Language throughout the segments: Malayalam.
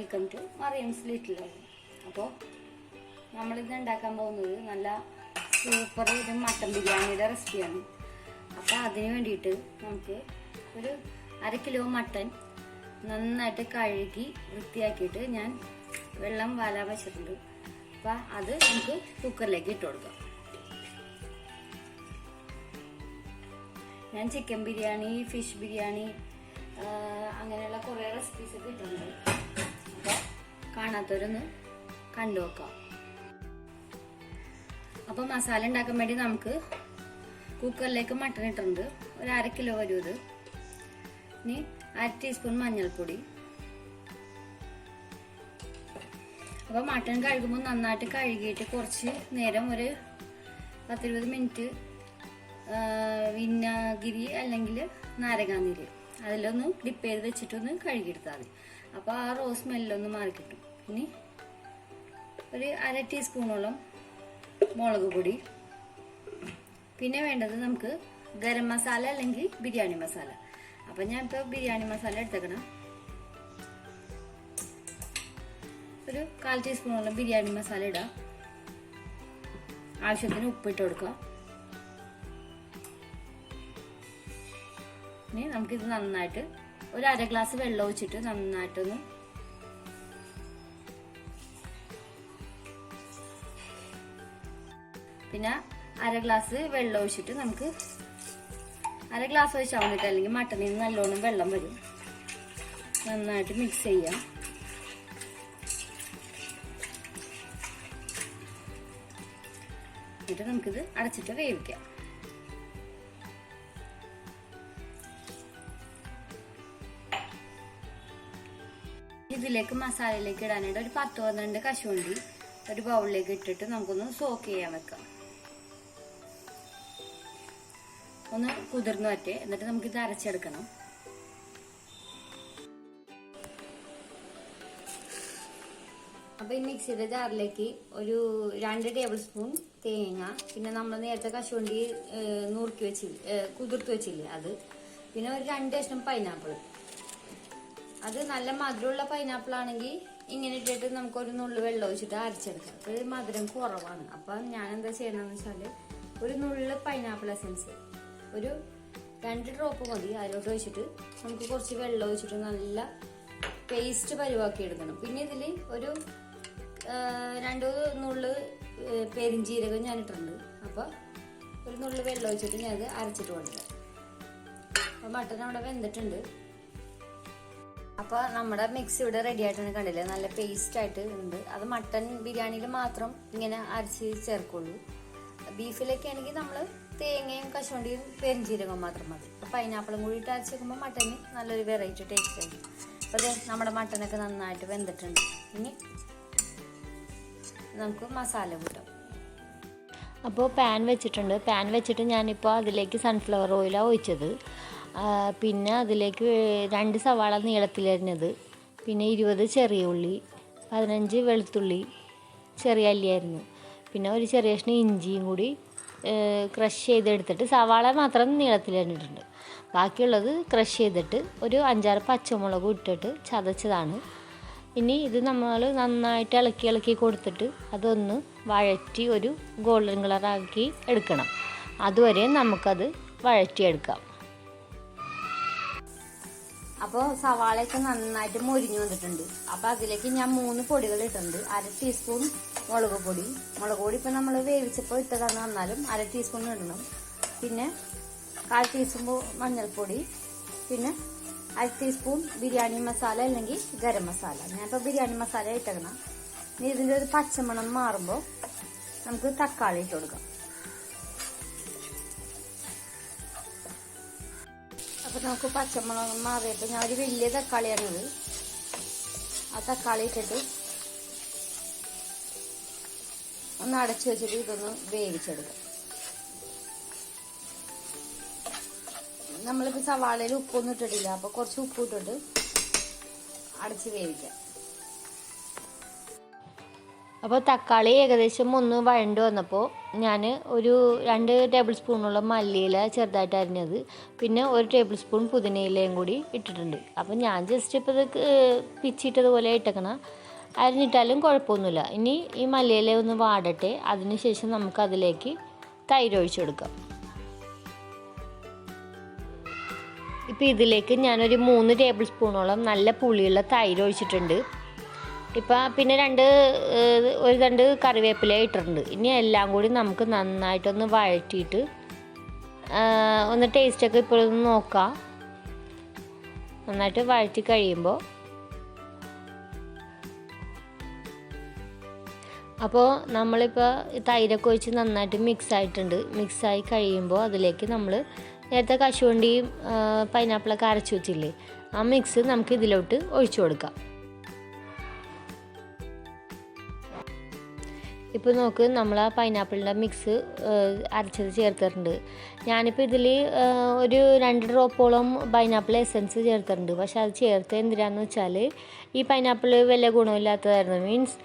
Welcome to Mariyam's little world. അപ്പോൾ നമ്മളിത് ഉണ്ടാക്കാൻ പോകുന്നത് നല്ല സൂപ്പർ ഒരു മട്ടൻ ബിരിയാണിയുടെ റെസിപ്പിയാണ്. അപ്പോൾ അതിന് വേണ്ടിയിട്ട് നമുക്ക് ഒരു 1/2 കിലോ മട്ടൻ നന്നായിട്ട് കഴുകി വൃത്തിയാക്കിയിട്ട് ഞാൻ വെള്ളം വാലാൻ വെച്ചിട്ടുണ്ട്. അപ്പോൾ അത് നമുക്ക് കുക്കറിലേക്ക് ഇട്ട് കൊടുക്കാം. ഞാൻ ചിക്കൻ ബിരിയാണി, ഫിഷ് ബിരിയാണി അങ്ങനെയുള്ള കുറേ റെസിപ്പീസ് ഒക്കെ ഇട്ടിട്ടുണ്ട്. അപ്പോൾ കാണാത്തവരൊന്ന് കണ്ടു നോക്കാം. അപ്പോൾ മസാല ഉണ്ടാക്കാൻ വേണ്ടി നമുക്ക് കുക്കറിലേക്ക് മട്ടൺ ഇട്ടിട്ടുണ്ട്. ഒരു 1/2 കിലോ വരും ഇത്. ഇനി 1/2 ടീസ്പൂൺ മഞ്ഞൾപ്പൊടി. അപ്പോൾ മട്ടൺ കഴുകുമ്പോൾ നന്നായിട്ട് കഴുകിയിട്ട് കുറച്ച് നേരം ഒരു 10-20 മിനിറ്റ് വിനാഗിരി അല്ലെങ്കിൽ നാരങ്ങാനീര് അതിലൊന്ന് ഡിപ്പ് ചെയ്ത് വെച്ചിട്ടൊന്ന് കഴുകിയെടുത്താൽ മതി. അപ്പോൾ ആ റോസ് സ്മെല്ലൊന്ന് മാറിക്കിട്ടും. ഇനി ഒരു 1/2 ടീസ്പൂണോളം മുളക് പൊടി. പിന്നെ വേണ്ടത് നമുക്ക് ഗരം മസാല അല്ലെങ്കിൽ ബിരിയാണി മസാല. അപ്പം ഞാൻ ഇപ്പോൾ ബിരിയാണി മസാല എടുത്തേക്കണം. ഒരു 1/4 ടീസ്പൂണോളം ബിരിയാണി മസാല ഇടാം. ആവശ്യത്തിന് ഉപ്പിട്ട് കൊടുക്കുക. ഇനി നമുക്കിത് നന്നായിട്ട് ഒരു 1/2 ഗ്ലാസ് വെള്ളം ഒഴിച്ചിട്ട് നന്നായിട്ടൊന്ന് പിന്നെ 1/2 ഗ്ലാസ് വെള്ളം ഒഴിച്ചിട്ട് നമുക്ക് 1/2 ഗ്ലാസ് ഒഴിച്ചാൽ മതിട്ട്, അല്ലെങ്കിൽ മട്ടണിൽ നിന്ന് നല്ലോണം വെള്ളം വരും. നന്നായിട്ട് മിക്സ് ചെയ്യാം. എന്നിട്ട് നമുക്കിത് അടച്ചിട്ട് വേവിക്കാം. ഇതിലേക്ക് മസാലയിലേക്ക് ഇടാനായിട്ട് ഒരു 10-12 കശുവണ്ടി ഒരു ബൗളിലേക്ക് ഇട്ടിട്ട് നമുക്കൊന്ന് സോക്ക് ചെയ്യാൻ വെക്കാം. ഒന്ന് കുതിർന്ന് വറ്റെ. എന്നിട്ട് നമുക്കിത് അരച്ചെടുക്കണം. അപ്പൊ ഈ മിക്സിയുടെ ജാറിലേക്ക് ഒരു 2 ടേബിൾ സ്പൂൺ തേങ്ങ, പിന്നെ നമ്മൾ നേരത്തെ കശുവണ്ടി നുറുക്കി വെച്ചില്ലേ, കുതിർത്ത് വെച്ചില്ലേ അത്, പിന്നെ ഒരു 2 കഷ്ണം പൈനാപ്പിൾ. അത് നല്ല മധുരമുള്ള പൈനാപ്പിൾ ആണെങ്കിൽ ഇങ്ങനെ ഇട്ടിട്ട് നമുക്കൊരു നുള്ളു വെള്ളം ഒഴിച്ചിട്ട് അരച്ചെടുക്കാം. അത് മധുരം കുറവാണ്. അപ്പം ഞാൻ എന്താ ചെയ്യണമെന്ന് വെച്ചാൽ ഒരു നുള്ളു പൈനാപ്പിൾ എസൻസ് ഒരു 2 ഡ്രോപ്പ് മതി അതിലോട്ട് ഒഴിച്ചിട്ട് നമുക്ക് കുറച്ച് വെള്ളം ഒഴിച്ചിട്ട് നല്ല പേസ്റ്റ് പരുവാക്കി എടുക്കണം. പിന്നെ ഇതിൽ ഒരു 2 നുള്ളു പെരിഞ്ചീരകം ഞാൻ ഇട്ടിട്ടുണ്ട്. അപ്പോൾ ഒരു നുള്ളു വെള്ളം ഒഴിച്ചിട്ട് ഞാൻ അത് അരച്ചിട്ട് കൊണ്ടുവരാം. അപ്പോൾ മട്ടൻ അവിടെ വെന്തിട്ടുണ്ട്. അപ്പോൾ നമ്മുടെ മിക്സ് ഇവിടെ റെഡി ആയിട്ടാണ്, കണ്ടില്ലേ, നല്ല പേസ്റ്റ് ആയിട്ട് ഉണ്ട്. അത് മട്ടൻ ബിരിയാണിയിൽ മാത്രം ഇങ്ങനെ അരച്ച് ചേർക്കുള്ളൂ. ബീഫിലൊക്കെ ആണെങ്കിൽ നമ്മൾ തേങ്ങയും കശുവണ്ടിയും പെരിഞ്ചീരകവും മാത്രം മതി. അപ്പോൾ പൈനാപ്പിളും കൂടി ഇട്ട് അരച്ച് വെക്കുമ്പോൾ മട്ടന് നല്ലൊരു വെറൈറ്റി ടേസ്റ്റ് ആയിരിക്കും. അപ്പോൾ അതെ, നമ്മുടെ മട്ടനൊക്കെ നന്നായിട്ട് വെന്തിട്ടുണ്ട്. ഇനി നമുക്ക് മസാല കൂട്ടാം. അപ്പോൾ പാൻ വെച്ചിട്ടുണ്ട്. പാൻ വെച്ചിട്ട് ഞാനിപ്പോൾ അതിലേക്ക് സൺഫ്ലവർ ഓയിലാണ് ഒഴിച്ചത്. പിന്നെ അതിലേക്ക് 2 സവാള നീളത്തിലരിഞ്ഞത്, പിന്നെ 20 ചെറിയ ഉള്ളി, 15 വെളുത്തുള്ളി ചെറിയ അല്ലിയായിരുന്നു, പിന്നെ ഒരു ചെറിയ കഷ്ണം ഇഞ്ചിയും കൂടി ക്രഷ് ചെയ്തെടുത്തിട്ട്, സവാള മാത്രം നീളത്തിലരിഞ്ഞിട്ടുണ്ട്, ബാക്കിയുള്ളത് ക്രഷ് ചെയ്തിട്ട് ഒരു 5-6 പച്ചമുളക് ഇട്ടിട്ട് ചതച്ചതാണ്. ഇനി ഇത് നമ്മൾ നന്നായിട്ട് ഇളക്കി കൊടുത്തിട്ട് അതൊന്ന് വഴറ്റി ഒരു ഗോൾഡൻ കളറാക്കി എടുക്കണം. അതുവരെ നമുക്കത് വഴറ്റിയെടുക്കാം. അപ്പോൾ സവാളയൊക്കെ നന്നായിട്ട് മൊരിഞ്ഞു വന്നിട്ടുണ്ട്. അപ്പോൾ അതിലേക്ക് ഞാൻ 3 പൊടികൾ ഇട്ടിട്ടുണ്ട്. 1/2 ടീസ്പൂൺ മുളക് പൊടി. ഇപ്പം നമ്മൾ വേവിച്ചപ്പോൾ ഇട്ടതാണ്, വന്നാലും 1/2 ടീസ്പൂൺ ഇടണം. പിന്നെ 1/4 ടീസ്പൂൺ മഞ്ഞൾപ്പൊടി, പിന്നെ 1/2 ടീസ്പൂൺ ബിരിയാണി മസാല അല്ലെങ്കിൽ ഗരം മസാല. ഞാനിപ്പോൾ ബിരിയാണി മസാല ഇട്ടേക്കണം. ഇനി ഇതിൻ്റെ ഒരു പച്ചമണം മാറുമ്പോൾ നമുക്ക് തക്കാളി ഇട്ട് കൊടുക്കാം. അപ്പോൾ നമുക്ക് പച്ചമുളക് മാറിയപ്പോൾ ഞാൻ ഒരു വലിയ തക്കാളിയാണിത്. ആ തക്കാളി ഇട്ടിട്ട് ഒന്ന് അടച്ചു വെച്ചിട്ട് ഇതൊന്ന് വേവിച്ചെടുക്കാം. നമ്മളിപ്പോൾ സവാളയിൽ ഉപ്പൊന്നും ഇട്ടിട്ടില്ല. അപ്പോൾ കുറച്ച് ഉപ്പ് ഇട്ടിട്ട് അടച്ച് വേവിക്കാം. അപ്പോൾ തക്കാളി ഏകദേശം ഒന്ന് വഴണ്ട് വന്നപ്പോൾ ഞാൻ ഒരു 2 ടേബിൾ സ്പൂണോളം മല്ലിയില ചെറുതായിട്ട് അരിഞ്ഞത്, പിന്നെ 1 ടേബിൾ സ്പൂൺ പുതിനയിലയും കൂടി ഇട്ടിട്ടുണ്ട്. അപ്പോൾ ഞാൻ ജസ്റ്റ് ഇപ്പോൾ ഇത് പിച്ചിട്ടതുപോലെ ഇട്ടേക്കണം, അരിഞ്ഞിട്ടാലും കുഴപ്പമൊന്നുമില്ല. ഇനി ഈ മല്ലിയില ഒന്ന് വാടട്ടെ, അതിനുശേഷം നമുക്ക് അതിലേക്ക് തൈര് ഒഴിച്ചു കൊടുക്കാം. ഇപ്പോൾ ഇതിലേക്ക് ഞാനൊരു 3 ടേബിൾ സ്പൂണോളം നല്ല പുളിയുള്ള തൈര് ഒഴിച്ചിട്ടുണ്ട്. ഇപ്പം പിന്നെ ഒരു 2 കറിവേപ്പില ഇട്ടിട്ടുണ്ട്. ഇനി എല്ലാം കൂടി നമുക്ക് നന്നായിട്ടൊന്ന് വഴറ്റിയിട്ട് ഒന്ന് ടേസ്റ്റൊക്കെ ഇപ്പോഴൊന്ന് നോക്കാം. നന്നായിട്ട് വഴറ്റി കഴിയുമ്പോൾ അപ്പോൾ നമ്മളിപ്പോൾ തൈരൊക്കെ ഒഴിച്ച് നന്നായിട്ട് മിക്സ് ആയിട്ടുണ്ട്. മിക്സായി കഴിയുമ്പോൾ അതിലേക്ക് നമ്മൾ നേരത്തെ കശുവണ്ടിയും പൈനാപ്പിളൊക്കെ അരച്ച് വെച്ചില്ലേ, ആ മിക്സ് നമുക്ക് ഇതിലോട്ട് ഒഴിച്ചു കൊടുക്കാം. ഇപ്പോൾ നോക്ക്, നമ്മൾ ആ പൈനാപ്പിളിൻ്റെ മിക്സ് അരച്ചത് ചേർത്തിട്ടുണ്ട്. ഞാനിപ്പോൾ ഇതിൽ ഒരു 2 ഡ്രോപ്പോളം പൈനാപ്പിൾ എസൻസ് ചേർത്തിട്ടുണ്ട്. പക്ഷെ അത് ചേർത്ത് എന്തിനാന്ന് വെച്ചാൽ ഈ പൈനാപ്പിൾ വലിയ ഗുണമില്ലാത്തതായിരുന്നു. മീൻസ്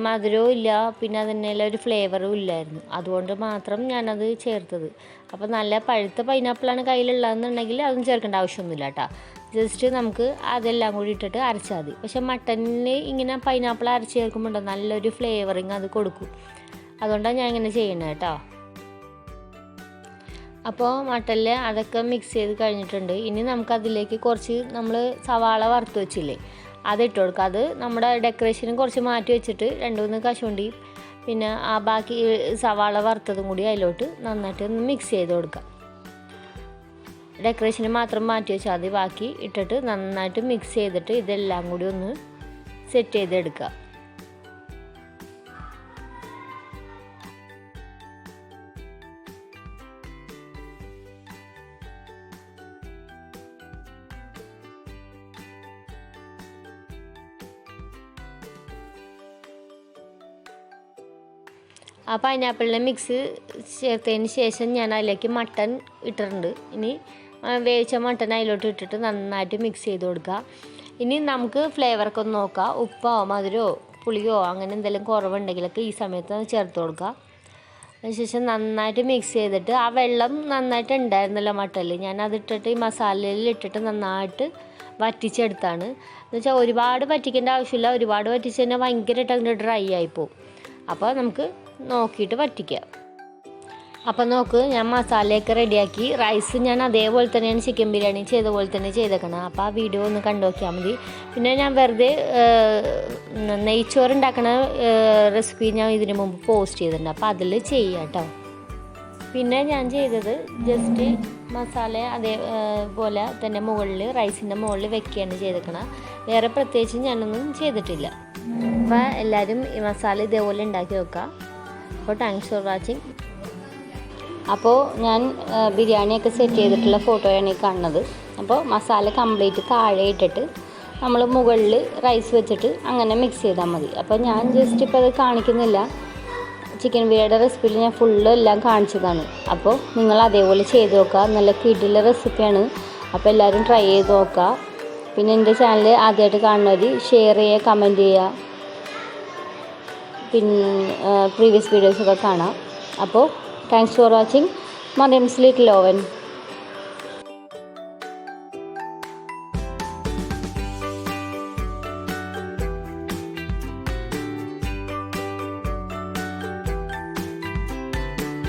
മധുരവും ഇല്ല, പിന്നെ അതിനുള്ള ഒരു ഫ്ലേവറും ഇല്ലായിരുന്നു. അതുകൊണ്ട് മാത്രം ഞാനത് ചേർത്തത്. അപ്പോൾ നല്ല പഴുത്ത പൈനാപ്പിളാണ് കയ്യിലുള്ളതെന്നുണ്ടെങ്കിൽ അതൊന്നും ചേർക്കേണ്ട ആവശ്യമൊന്നുമില്ല കേട്ടോ. ജസ്റ്റ് നമുക്ക് അതെല്ലാം കൂടി ഇട്ടിട്ട് അരച്ചാൽ മതി. പക്ഷെ മട്ടനിൽ ഇങ്ങനെ പൈനാപ്പിൾ അരച്ച് ചേർക്കുമ്പോൾ നല്ലൊരു ഫ്ലേവറിങ് അത് കൊടുക്കും. അതുകൊണ്ടാണ് ഞാൻ ഇങ്ങനെ ചെയ്യുന്നത് കേട്ടോ. അപ്പോൾ മട്ടനിൽ അതൊക്കെ മിക്സ് ചെയ്ത് കഴിഞ്ഞിട്ടുണ്ട്. ഇനി നമുക്കതിലേക്ക് കുറച്ച് നമ്മൾ സവാള വറുത്ത് വെച്ചില്ലേ, അതിട്ട് കൊടുക്കുക. അത് നമ്മുടെ ഡെക്കറേഷന് കുറച്ച് മാറ്റി വെച്ചിട്ട് 2-3 കശുവണ്ടി പിന്നെ ആ ബാക്കി സവാള വറുത്തതും കൂടി അതിലോട്ട് നന്നായിട്ട് ഒന്ന് മിക്സ് ചെയ്ത് കൊടുക്കുക. ഡെക്കറേഷന് മാത്രം മാറ്റി വെച്ചാൽ മതി. ബാക്കി ഇട്ടിട്ട് നന്നായിട്ട് മിക്സ് ചെയ്തിട്ട് ഇതെല്ലാം കൂടി ഒന്ന് സെറ്റ് ചെയ്തെടുക്കുക. ആ പൈനാപ്പിളിൻ്റെ മിക്സ് ചേർത്തതിന് ശേഷം ഞാൻ അതിലേക്ക് മട്ടൻ ഇട്ടിട്ടുണ്ട്. ഇനി വേവിച്ച മട്ടൻ അതിലോട്ട് ഇട്ടിട്ട് നന്നായിട്ട് മിക്സ് ചെയ്ത് കൊടുക്കുക. ഇനി നമുക്ക് ഫ്ലേവറൊക്കെ ഒന്ന് നോക്കാം. ഉപ്പോ മധുരമോ പുളിയോ അങ്ങനെ എന്തെങ്കിലും കുറവുണ്ടെങ്കിലൊക്കെ ഈ സമയത്ത് ചേർത്ത് കൊടുക്കുക. അതിനുശേഷം നന്നായിട്ട് മിക്സ് ചെയ്തിട്ട് ആ വെള്ളം നന്നായിട്ട് ഉണ്ടായിരുന്നല്ലോ മട്ടനിൽ, ഞാൻ അതിട്ടിട്ട് ഈ മസാലയിൽ ഇട്ടിട്ട് നന്നായിട്ട് വറ്റിച്ചെടുത്താണ്. എന്ന് വെച്ചാൽ ഒരുപാട് വറ്റിക്കേണ്ട ആവശ്യമില്ല. ഒരുപാട് വറ്റിച്ച് കഴിഞ്ഞാൽ ഭയങ്കരമായിട്ട് അങ്ങ് ഡ്രൈ ആയിപ്പോവും. അപ്പോൾ നമുക്ക് നോക്കിയിട്ട് വറ്റിക്കാം. അപ്പം നോക്ക്, ഞാൻ മസാലയൊക്കെ റെഡിയാക്കി. റൈസ് ഞാൻ അതേപോലെ തന്നെയാണ് ചിക്കൻ ബിരിയാണി ചെയ്ത പോലെ തന്നെ ചെയ്തേക്കണം. അപ്പോൾ ആ വീഡിയോ ഒന്ന് കണ്ടു നോക്കിയാൽ മതി. പിന്നെ ഞാൻ വെറുതെ നെയ്ച്ചോറ് ഉണ്ടാക്കണ റെസിപ്പി ഞാൻ ഇതിന് മുമ്പ് പോസ്റ്റ് ചെയ്തിട്ടുണ്ട്. അപ്പോൾ അതിൽ ചെയ്യാം കേട്ടോ. പിന്നെ ഞാൻ ചെയ്തത് ജസ്റ്റ് മസാല അതേപോലെ തന്നെ മുകളിൽ റൈസിൻ്റെ മുകളിൽ വെക്കുകയാണ് ചെയ്തേക്കണം. വേറെ പ്രത്യേകിച്ച് ഞാനൊന്നും ചെയ്തിട്ടില്ല. അപ്പോൾ എല്ലാവരും ഈ മസാല ഇതേപോലെ ഉണ്ടാക്കി വെക്കുക. അപ്പോൾ താങ്ക്സ് ഫോർ വാച്ചിങ്. അപ്പോൾ ഞാൻ ബിരിയാണിയൊക്കെ സെറ്റ് ചെയ്തിട്ടുള്ള ഫോട്ടോയാണ് ഈ കാണുന്നത്. അപ്പോൾ മസാല കംപ്ലീറ്റ് താഴെ ഇട്ടിട്ട് നമ്മൾ മുകളിൽ റൈസ് വെച്ചിട്ട് അങ്ങനെ മിക്സ് ചെയ്താൽ മതി. അപ്പോൾ ഞാൻ ജസ്റ്റ് ഇപ്പോൾ അത് കാണിക്കുന്നില്ല. ചിക്കൻ ബിരിയാണിയുടെ റെസിപ്പിയിൽ ഞാൻ ഫുള്ള് എല്ലാം കാണിച്ചതാണ്. അപ്പോൾ നിങ്ങൾ അതേപോലെ ചെയ്ത് നോക്കുക. നല്ല കിടില റെസിപ്പിയാണ്. അപ്പോൾ എല്ലാവരും ട്രൈ ചെയ്ത് നോക്കുക. പിന്നെ എൻ്റെ ചാനൽ ആദ്യമായിട്ട് കാണുന്നവർ ഷെയർ ചെയ്യുക, കമൻറ്റ് ചെയ്യുക, പിന്നെ പ്രീവിയസ് വീഡിയോസൊക്കെ കാണാം. അപ്പോൾ thanks for watching. Mariyam's little oven.